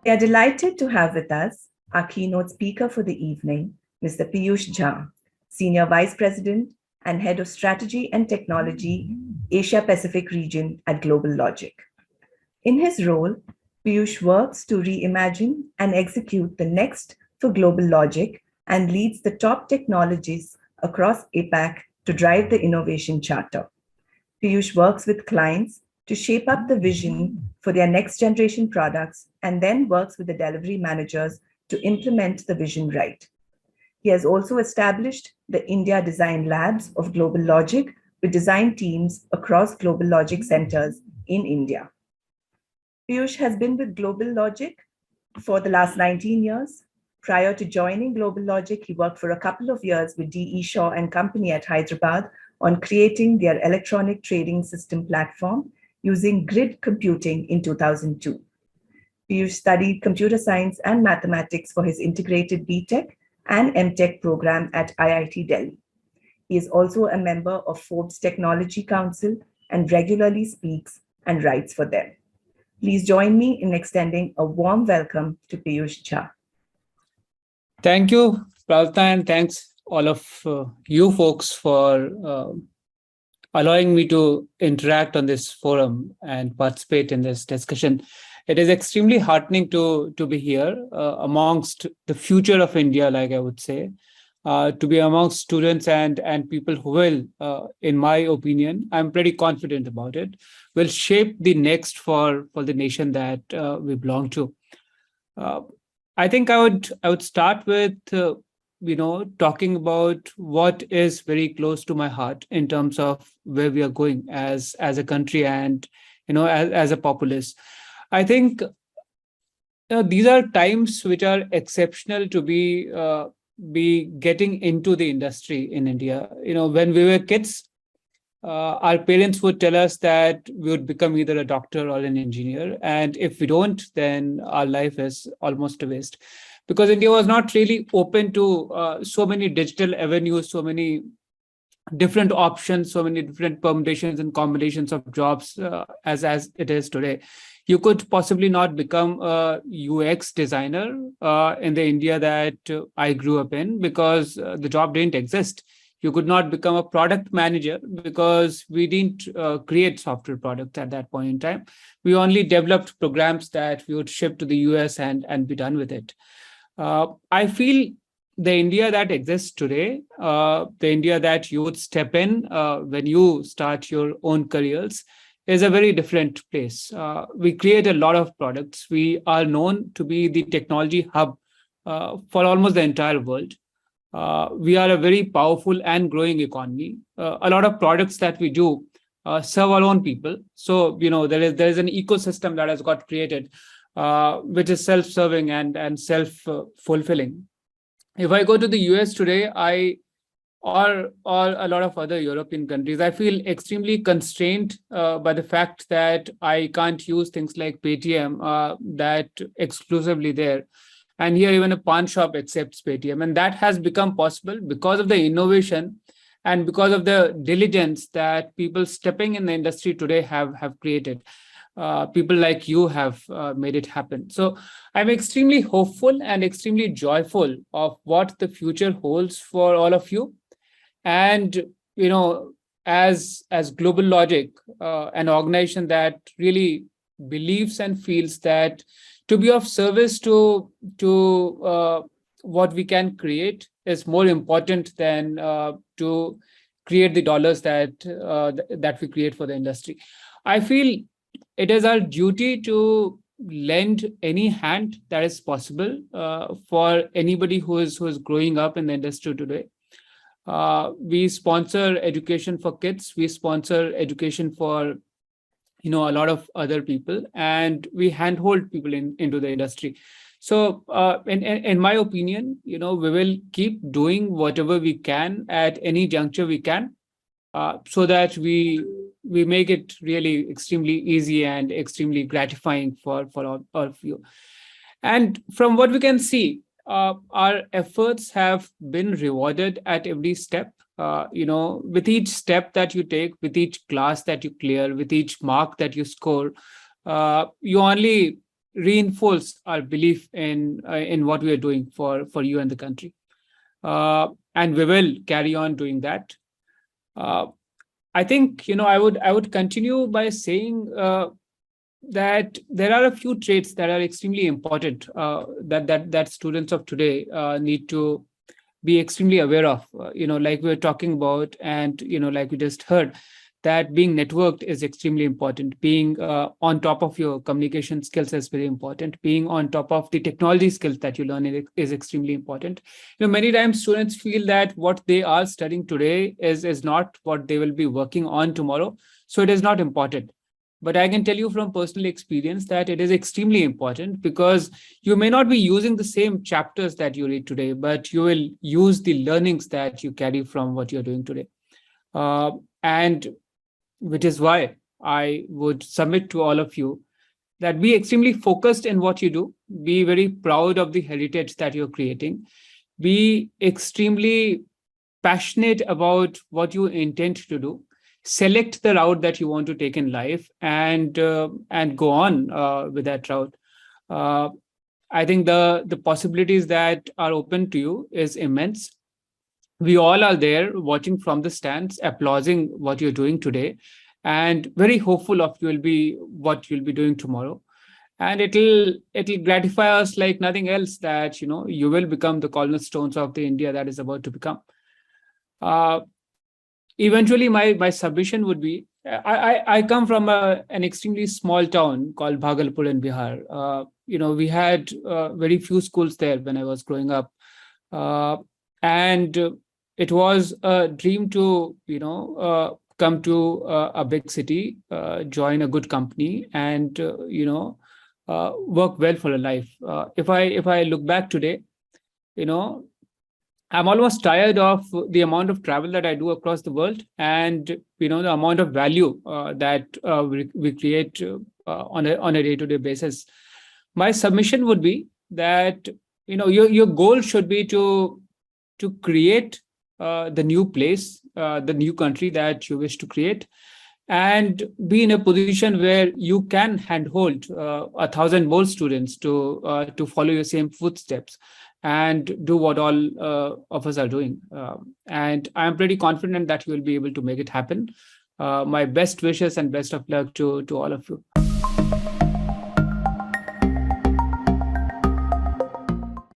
We are delighted to have with us our keynote speaker for the evening, Mr. Piyush Jha, Senior Vice President and Head of Strategy and Technology, Asia Pacific Region at GlobalLogic. In his role, Piyush works to reimagine and execute the next for GlobalLogic and leads the top technologies across APAC to drive the innovation charter. Piyush works with clients to shape up the vision for their next generation products and then works with the delivery managers to implement the vision right. He has also established the India Design Labs of GlobalLogic with design teams across GlobalLogic centers in India. Piyush has been with GlobalLogic for the last 19 years. Prior to joining GlobalLogic, he worked for a couple of years with D.E. Shaw and Company at Hyderabad on creating their electronic trading system platform using grid computing in 2002. Piyush studied computer science and mathematics for his integrated BTech and MTech program at IIT Delhi. He is also a member of Forbes Technology Council and regularly speaks and writes for them. Please join me in extending a warm welcome to Piyush Jha. Thank you, Pravta, and thanks all of you folks for allowing me to interact on this forum and participate in this discussion. It is extremely heartening to be here amongst the future of India, like I would say, to be amongst students and people who will, in my opinion, I'm pretty confident about it, will shape the next for the nation that we belong to. I think I would start with talking about what is very close to my heart in terms of where we are going as a country and as a populace. I think these are times which are exceptional to be getting into the industry in India. When we were kids, our parents would tell us that we would become either a doctor or an engineer, and if we don't, then our life is almost a waste. Because India was not really open to so many digital avenues, so many different options, so many different permutations and combinations of jobs as it is today. You could possibly not become a UX designer in the India that I grew up in because the job didn't exist. You could not become a product manager because we didn't create software products at that point in time. We only developed programs that we would ship to the US and be done with it. I feel the India that exists today, the India that you would step in when you start your own careers, is a very different place. We create a lot of products. We are known to be the technology hub for almost the entire world. We are a very powerful and growing economy. A lot of products that we do serve our own people. So, there is an ecosystem that has got created, which is self-serving and self-fulfilling. If I go to the US today, or a lot of other European countries, I feel extremely constrained by the fact that I can't use things like Paytm that exclusively there. And here even a pawn shop accepts Paytm. And that has become possible because of the innovation and because of the diligence that people stepping in the industry today have created. People like you have made it happen. So I'm extremely hopeful and extremely joyful of what the future holds for all of you. And, as GlobalLogic, an organization that really believes and feels that to be of service to what we can create is more important than to create the dollars that we create for the industry. I feel it is our duty to lend any hand that is possible for anybody who is growing up in the industry today. We sponsor education for kids. We sponsor education for a lot of other people, and we handhold people into the industry. So in my opinion, we will keep doing whatever we can at any juncture we can, so that we make it really extremely easy and extremely gratifying for all of you. And from what we can see, our efforts have been rewarded at every step. With each step that you take, with each class that you clear, with each mark that you score, you only reinforce our belief in what we are doing for you and the country. And we will carry on doing that. I think, I would continue by saying that there are a few traits that are extremely important, that students of today need to be extremely aware of. Like we were talking about, and like we just heard, that being networked is extremely important. Being on top of your communication skills is very important. Being on top of the technology skills that you learn is extremely important. Many times students feel that what they are studying today is not what they will be working on tomorrow, so it is not important. But I can tell you from personal experience that it is extremely important, because you may not be using the same chapters that you read today, but you will use the learnings that you carry from what you're doing today. And which is why I would submit to all of you that be extremely focused in what you do, be very proud of the heritage that you're creating, be extremely passionate about what you intend to do, select the route that you want to take in life, and go on with that route. I think the possibilities that are open to you is immense. We all are there watching from the stands, applauding what you're doing today, and very hopeful of what you'll be doing tomorrow. And it'll gratify us like nothing else that you will become the cornerstones of the India that is about to become. Eventually, my submission would be, I come from an extremely small town called Bhagalpur in Bihar. We had very few schools there when I was growing up, and it was a dream to come to a big city, join a good company, and work well for a life. If I look back today, I'm almost tired of the amount of travel that I do across the world, and the amount of value that we create on a day-to-day basis. My submission would be that your goal should be to create the new place, the new country that you wish to create, and be in a position where you can handhold 1,000 more students to follow your same footsteps and do what all of us are doing. And I'm pretty confident that you will be able to make it happen. My best wishes and best of luck to all of you.